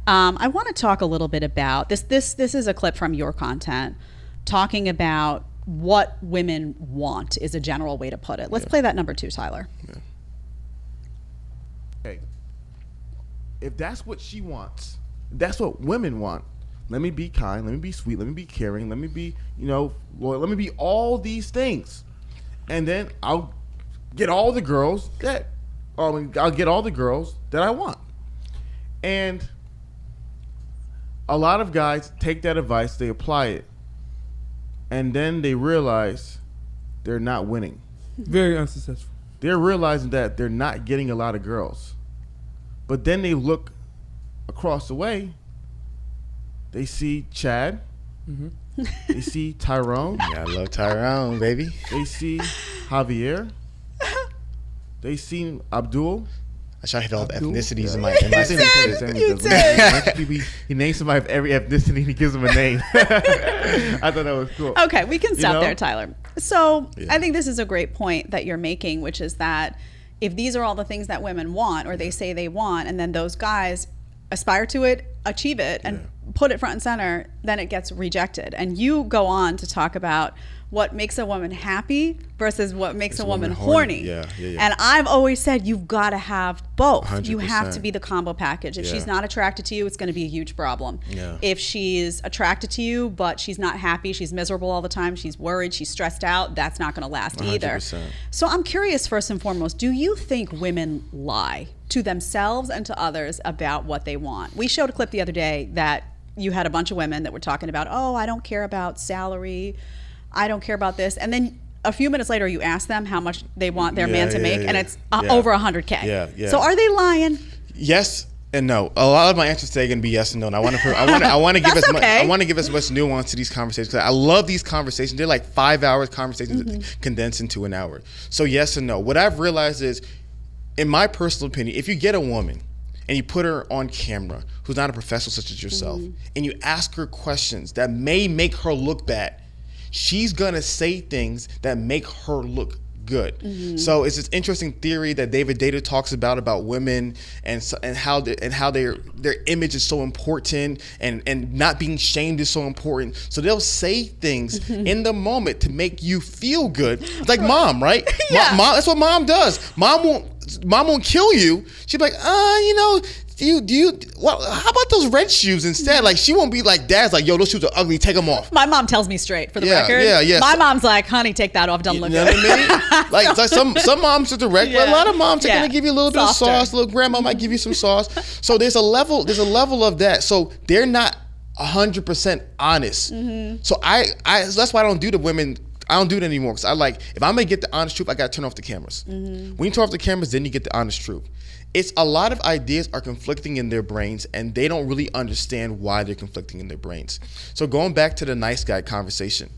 I want to talk a little bit about this. This is a clip from your content talking about what women want is a general way to put it. Let's play that number 2, Tyler. Yeah. Hey, if that's what she wants, that's what women want. Let me be kind. Let me be sweet. Let me be caring. Let me be, loyal. Let me be all these things, and then I'll get all the girls that, I'll get all the girls that I want. And a lot of guys take that advice, they apply it, and then they realize they're not winning. Very unsuccessful. They're realizing that they're not getting a lot of girls. But then they look across the way, they see Chad, they see Tyrone. Yeah, I love Tyrone, baby. They see Javier. They see Abdul. I try to hit all the Abdul? ethnicities in Yeah. my You did. He names somebody of every ethnicity and he gives them a name. I thought that was cool. Okay, we can stop there, Tyler. So Yeah. I think this is a great point that you're making, which is that if these are all the things that women want or they say they want, and then those guys aspire to it, achieve it, and put it front and center, then it gets rejected. And you go on to talk about what makes a woman happy versus what makes a woman horny. Yeah. And I've always said you've got to have both. 100%. You have to be the combo package. If she's not attracted to you, it's going to be a huge problem. Yeah. If she's attracted to you, but she's not happy, she's miserable all the time, she's worried, she's stressed out, that's not going to last either. 100%. So I'm curious, first and foremost, do you think women lie to themselves and to others about what they want? We showed a clip the other day that you had a bunch of women that were talking about, oh, I don't care about salary, I don't care about this. And then a few minutes later, you ask them how much they want their man to make, and it's over 100K. Yeah. So are they lying? Yes and no. A lot of my answers today are going to be yes and no. And I want to give as much. I want to give as much nuance to these conversations because I love these conversations. They're like 5 hours conversations condensed into an hour. So yes and no. What I've realized is, in my personal opinion, if you get a woman and you put her on camera, who's not a professional such as yourself, and you ask her questions that may make her look bad, she's gonna say things that make her look good. So it's this interesting theory that David Data talks about women and how their image is so important and not being shamed is so important. So they'll say things in the moment to make you feel good. It's like mom, right? Mom, that's what mom does. Mom won't kill you. She'll be like, well, how about those red shoes instead? Like, she won't be like, dad's like, yo, those shoes are ugly, take them off. My mom tells me straight, for the record. Yeah. My mom's like, honey, take that off, don't look good. You know what I mean? Like some moms are direct, but a lot of moms are gonna give you a little bit of sauce. Little grandma might give you some sauce. So there's a level of that. So they're not 100% honest. So that's why I don't do the women. I don't do it anymore because if I'm gonna get the honest truth, I gotta turn off the cameras. When you turn off the cameras, then you get the honest truth. It's a lot of ideas are conflicting in their brains and they don't really understand why they're conflicting in their brains. So going back to the nice guy conversation,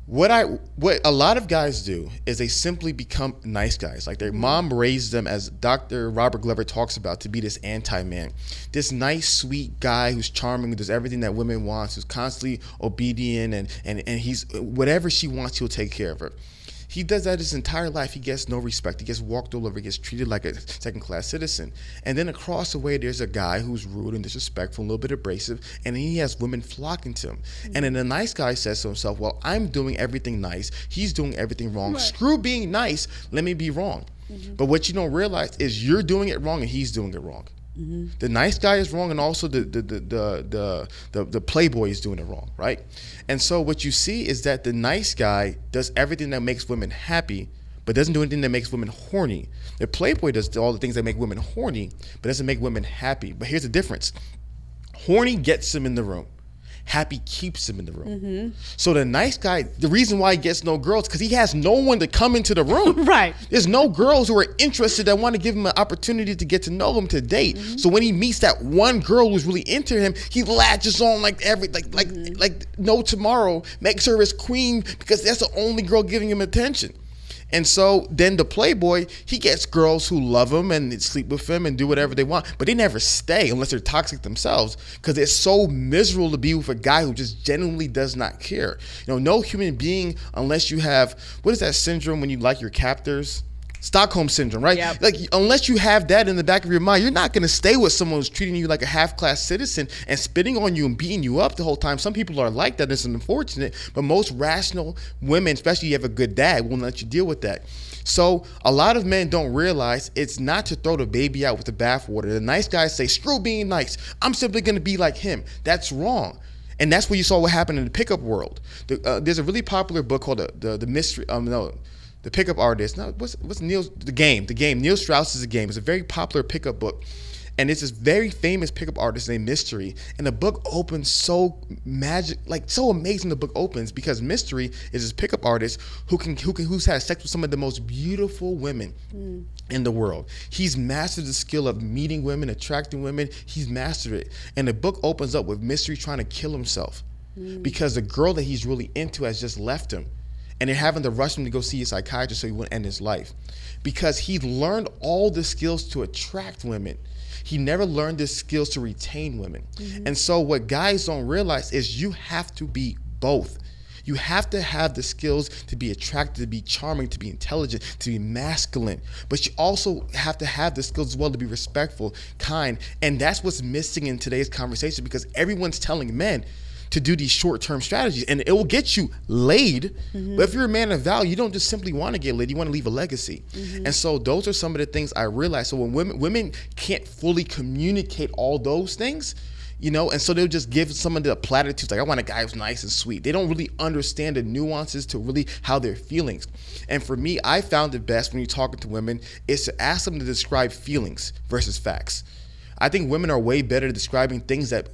what a lot of guys do is they simply become nice guys. Like their mom raised them, as Dr. Robert Glover talks about, to be this anti-man. This nice, sweet guy who's charming, who does everything that women want, who's constantly obedient and he's whatever she wants, he'll take care of her. He does that his entire life. He gets no respect. He gets walked all over. He gets treated like a second-class citizen. And then across the way, there's a guy who's rude and disrespectful, a little bit abrasive, and he has women flocking to him. And then the nice guy says to himself, well, I'm doing everything nice. He's doing everything wrong. Right. Screw being nice. Let me be wrong. But what you don't realize is you're doing it wrong and he's doing it wrong. The nice guy is wrong, and also the playboy is doing it wrong, right? And so what you see is that the nice guy does everything that makes women happy, but doesn't do anything that makes women horny. The playboy does all the things that make women horny, but doesn't make women happy. But here's the difference: horny gets him in the room. Happy keeps him in the room. So the nice guy, the reason why he gets no girls, because he has no one to come into the room. Right. There's no girls who are interested that want to give him an opportunity to get to know him, to date. So when he meets that one girl who's really into him, he latches on like no tomorrow, makes her his queen because that's the only girl giving him attention. And so then the playboy, he gets girls who love him and sleep with him and do whatever they want, but they never stay unless they're toxic themselves, because it's so miserable to be with a guy who just genuinely does not care. No human being, unless you have, what is that syndrome when you like your captors? Stockholm syndrome, right? Yep. Like, unless you have that in the back of your mind, you're not going to stay with someone who's treating you like a half-class citizen and spitting on you and beating you up the whole time. Some people are like that. It's unfortunate, but most rational women, especially if you have a good dad, won't let you deal with that. So a lot of men don't realize it's not to throw the baby out with the bathwater. The nice guys say, screw being nice. I'm simply going to be like him. That's wrong. And that's what you saw what happened in the pickup world. There's a really popular book called the Mystery, the Pickup Artist. No, what's Neil's The Game? Neil Strauss's The Game. It's a very popular pickup book. And it's this very famous pickup artist named Mystery. And the book opens so so amazing. The book opens because Mystery is this pickup artist who's had sex with some of the most beautiful women in the world. He's mastered the skill of meeting women, attracting women. He's mastered it. And the book opens up with Mystery trying to kill himself because the girl that he's really into has just left him. And they're having to rush him to go see a psychiatrist so he wouldn't end his life. Because he learned all the skills to attract women. He never learned the skills to retain women. And so what guys don't realize is you have to be both. You have to have the skills to be attractive, to be charming, to be intelligent, to be masculine. But you also have to have the skills as well to be respectful, kind. And that's what's missing in today's conversation because everyone's telling men to do these short-term strategies, and it will get you laid. But if you're a man of value, you don't just simply want to get laid; you want to leave a legacy. And so those are some of the things I realized. So when women can't fully communicate all those things, and so they'll just give some of the platitudes like, "I want a guy who's nice and sweet." They don't really understand the nuances to really how they're feelings. And for me, I found it best when you're talking to women is to ask them to describe feelings versus facts. I think women are way better at describing things that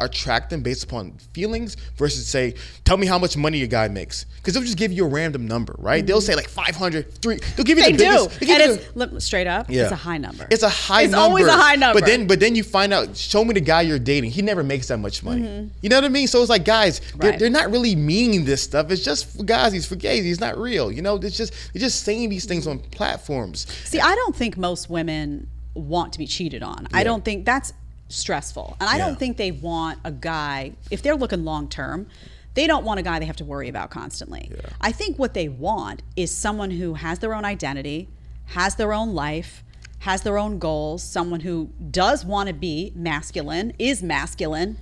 attract them based upon feelings versus say, tell me how much money your guy makes. Because they'll just give you a random number, right? They'll say like 500, 3. They'll give you the biggest. It's straight up, it's a high number. It's a high number. It's always a high number. But then you find out, show me the guy you're dating. He never makes that much money. You know what I mean? So it's like, guys, they're not really meaning this stuff. It's just for guys. He's for gays. He's not real. They're just saying these things on platforms. See, I don't think most women want to be cheated on. I don't think that's stressful. And I don't think they want a guy, if they're looking long term, they don't want a guy they have to worry about constantly. I think what they want is someone who has their own identity, has their own life, has their own goals, someone who does want to be masculine, is masculine,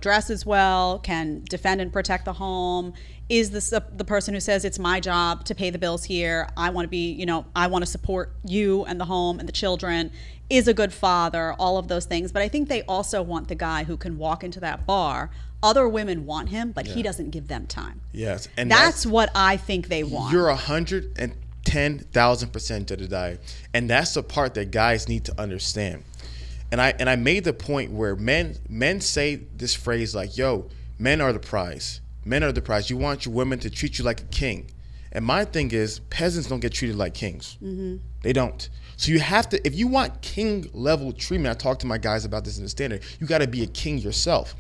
dresses well, can defend and protect the home, is the person who says it's my job to pay the bills here, I want to be, I want to support you and the home and the children, is a good father, all of those things. But I think they also want the guy who can walk into that bar. Other women want him, but he doesn't give them time. Yes. And that's what I think they want. You're 110,000% Jedediah. And that's the part that guys need to understand. And I made the point where men say this phrase like, yo, men are the prize. Men are the prize. You want your women to treat you like a king. And my thing is, peasants don't get treated like kings. They don't. So you have to, if you want king level treatment, I talk to my guys about this in the Standard, you got to be a king yourself.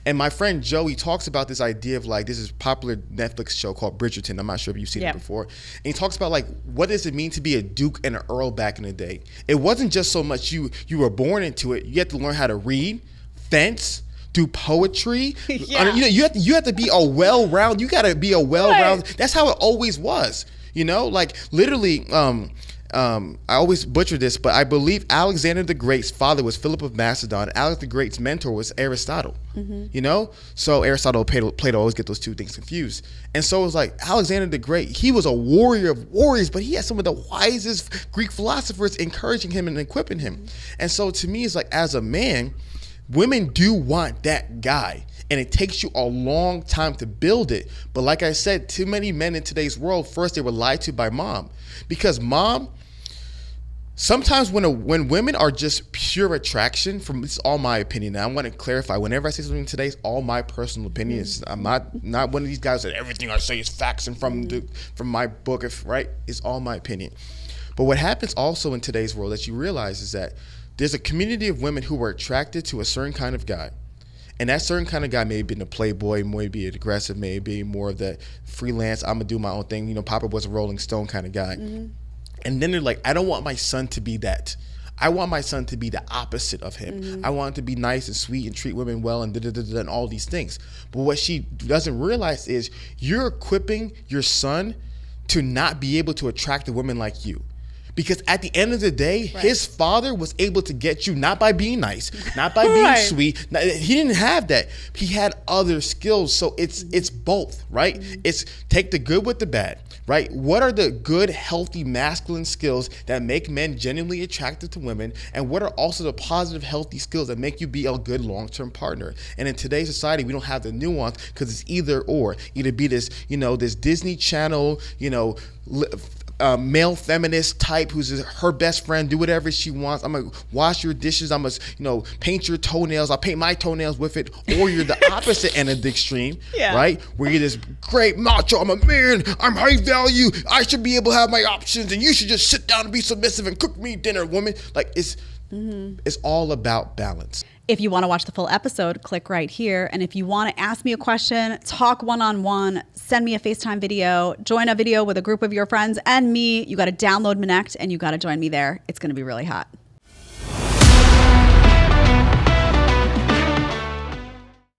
And my friend Joe, he talks about this idea of like, this is a popular Netflix show called Bridgerton. I'm not sure if you've seen it before. And he talks about like, what does it mean to be a duke and an earl back in the day? It wasn't just so much you were born into it. You had to learn how to read, fence, do poetry. You have to be a well-rounded. You got to be a well-rounded. That's how it always was. Like literally. I always butcher this, but I believe Alexander the Great's father was Philip of Macedon. Alex the Great's mentor was Aristotle. So Aristotle, Plato always get those two things confused. And so it was like Alexander the Great, he was a warrior of warriors, but he had some of the wisest Greek philosophers encouraging him and equipping him. And so to me, it's like, as a man, women do want that guy. And it takes you a long time to build it. But like I said, too many men in today's world, first they were lied to by mom. Because mom, sometimes when women are just pure attraction, this is all my opinion. Now I want to clarify, whenever I say something today, it's all my personal opinions. I'm not one of these guys that everything I say is facts and from my book, right? It's all my opinion. But what happens also in today's world that you realize is that there's a community of women who are attracted to a certain kind of guy. And that certain kind of guy may be a playboy, maybe aggressive, maybe more of the freelance, I'm going to do my own thing. Papa was a Rolling Stone kind of guy. And then they're like, I don't want my son to be that. I want my son to be the opposite of him. I want him to be nice and sweet and treat women well and and all these things. But what she doesn't realize is you're equipping your son to not be able to attract a woman like you. Because at the end of the day, his father was able to get you not by being nice, not by being sweet. He didn't have that. He had other skills. So it's both, right? It's take the good with the bad, right? What are the good, healthy, masculine skills that make men genuinely attracted to women? And what are also the positive, healthy skills that make you be a good long-term partner? And in today's society, we don't have the nuance because it's either or. Either be this, this Disney Channel, male feminist type who's her best friend, do whatever she wants. I'm gonna wash your dishes. I'm gonna, paint your toenails. I'll paint my toenails with it. Or you're the opposite end of the extreme, right? Where you're this great macho. I'm a man. I'm high value. I should be able to have my options, and you should just sit down and be submissive and cook me dinner, woman. Like it's all about balance. If you want to watch the full episode, click right here. And if you want to ask me a question, talk one-on-one, send me a FaceTime video, join a video with a group of your friends and me, you got to download Connect and you got to join me there. It's going to be really hot.